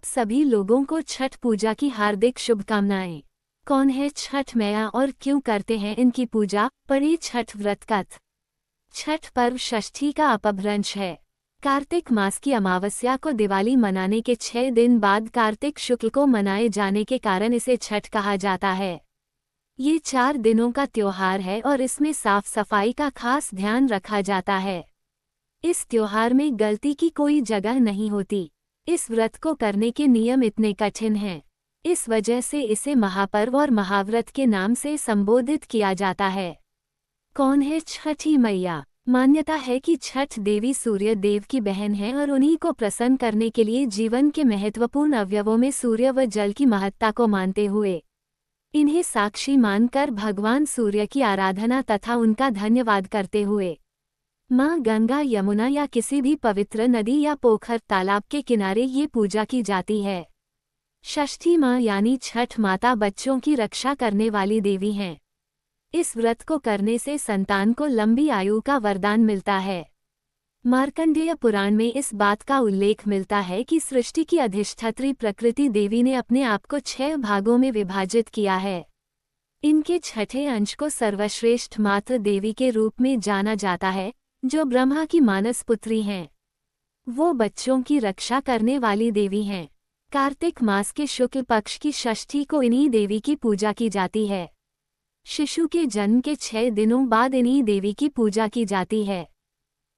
आप सभी लोगों को छठ पूजा की हार्दिक शुभकामनाएं। कौन है छठ मैया और क्यों करते हैं इनकी पूजा? पढ़िए छठ व्रत कथ। छठ पर्व षष्ठी का अपभ्रंश है। कार्तिक मास की अमावस्या को दिवाली मनाने के 6 दिन बाद कार्तिक शुक्ल को मनाए जाने के कारण इसे छठ कहा जाता है। ये 4 दिनों का त्योहार है और इसमें साफ सफाई का खास ध्यान रखा जाता है। इस त्योहार में गलती की कोई जगह नहीं होती। इस व्रत को करने के नियम इतने कठिन हैं, इस वजह से इसे महापर्व और महाव्रत के नाम से संबोधित किया जाता है। कौन है छठी मैया? मान्यता है कि छठ देवी सूर्य देव की बहन है और उन्हीं को प्रसन्न करने के लिए जीवन के महत्वपूर्ण अवयवों में सूर्य व जल की महत्ता को मानते हुए इन्हें साक्षी मानकर भगवान सूर्य की आराधना तथा उनका धन्यवाद करते हुए माँ गंगा, यमुना या किसी भी पवित्र नदी या पोखर तालाब के किनारे ये पूजा की जाती है। षष्ठी माँ यानी छठ माता बच्चों की रक्षा करने वाली देवी हैं। इस व्रत को करने से संतान को लंबी आयु का वरदान मिलता है। मार्कंडेय पुराण में इस बात का उल्लेख मिलता है कि सृष्टि की अधिष्ठात्री प्रकृति देवी ने अपने आप को 6 भागों में विभाजित किया है। इनके छठे अंश को सर्वश्रेष्ठ मातृ देवी के रूप में जाना जाता है, जो ब्रह्मा की मानस पुत्री हैं। वो बच्चों की रक्षा करने वाली देवी हैं। कार्तिक मास के शुक्ल पक्ष की षष्ठी को इन्हीं देवी की पूजा की जाती है। शिशु के जन्म के 6 दिनों बाद इन्हीं देवी की पूजा की जाती है।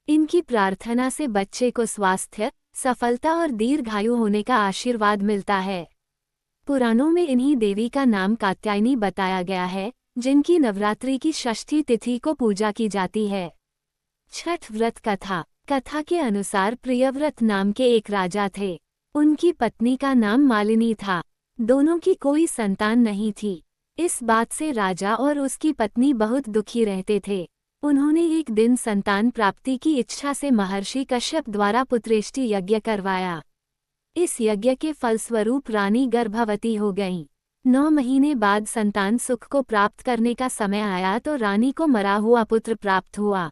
इनकी प्रार्थना से बच्चे को स्वास्थ्य, सफलता और दीर्घायु होने का आशीर्वाद मिलता है। पुराणों में इन्हीं देवी का नाम कात्यायनी बताया गया है, जिनकी नवरात्रि की षष्ठी तिथि को पूजा की जाती है। छठ व्रत कथा के अनुसार प्रियव्रत नाम के एक राजा थे। उनकी पत्नी का नाम मालिनी था। दोनों की कोई संतान नहीं थी। इस बात से राजा और उसकी पत्नी बहुत दुखी रहते थे। उन्होंने एक दिन संतान प्राप्ति की इच्छा से महर्षि कश्यप द्वारा पुत्रेष्टि यज्ञ करवाया। इस यज्ञ के फलस्वरूप रानी गर्भवती हो गईं। 9 महीने बाद संतान सुख को प्राप्त करने का समय आया तो रानी को मरा हुआ पुत्र प्राप्त हुआ।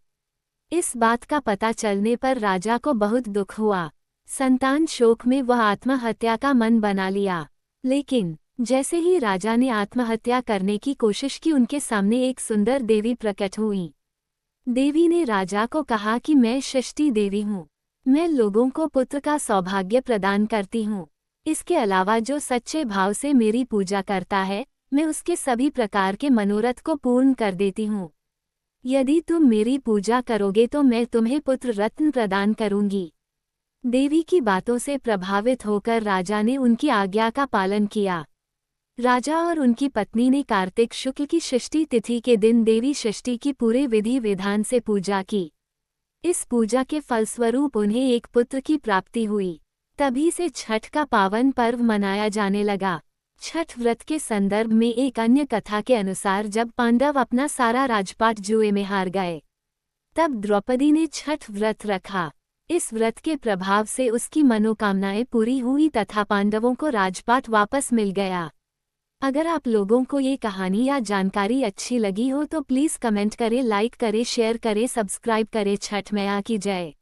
इस बात का पता चलने पर राजा को बहुत दुख हुआ। संतान शोक में वह आत्महत्या का मन बना लिया। लेकिन जैसे ही राजा ने आत्महत्या करने की कोशिश की, उनके सामने एक सुंदर देवी प्रकट हुई। देवी ने राजा को कहा कि मैं षष्ठी देवी हूँ। मैं लोगों को पुत्र का सौभाग्य प्रदान करती हूँ। इसके अलावा जो सच्चे भाव से मेरी पूजा करता है, मैं उसके सभी प्रकार के मनोरथ को पूर्ण कर देती हूँ। यदि तुम मेरी पूजा करोगे तो मैं तुम्हें पुत्र रत्न प्रदान करूंगी। देवी की बातों से प्रभावित होकर राजा ने उनकी आज्ञा का पालन किया। राजा और उनकी पत्नी ने कार्तिक शुक्ल की षष्ठी तिथि के दिन देवी षष्ठी की पूरे विधि विधान से पूजा की। इस पूजा के फलस्वरूप उन्हें एक पुत्र की प्राप्ति हुई। तभी से छठ का पावन पर्व मनाया जाने लगा। छठ व्रत के संदर्भ में एक अन्य कथा के अनुसार जब पांडव अपना सारा राजपाट जुए में हार गए, तब द्रौपदी ने छठ व्रत रखा। इस व्रत के प्रभाव से उसकी मनोकामनाएं पूरी हुई तथा पांडवों को राजपाट वापस मिल गया। अगर आप लोगों को ये कहानी या जानकारी अच्छी लगी हो तो प्लीज़ कमेंट करें, लाइक करें, शेयर करें, सब्सक्राइब करें। छठ मैया की जय।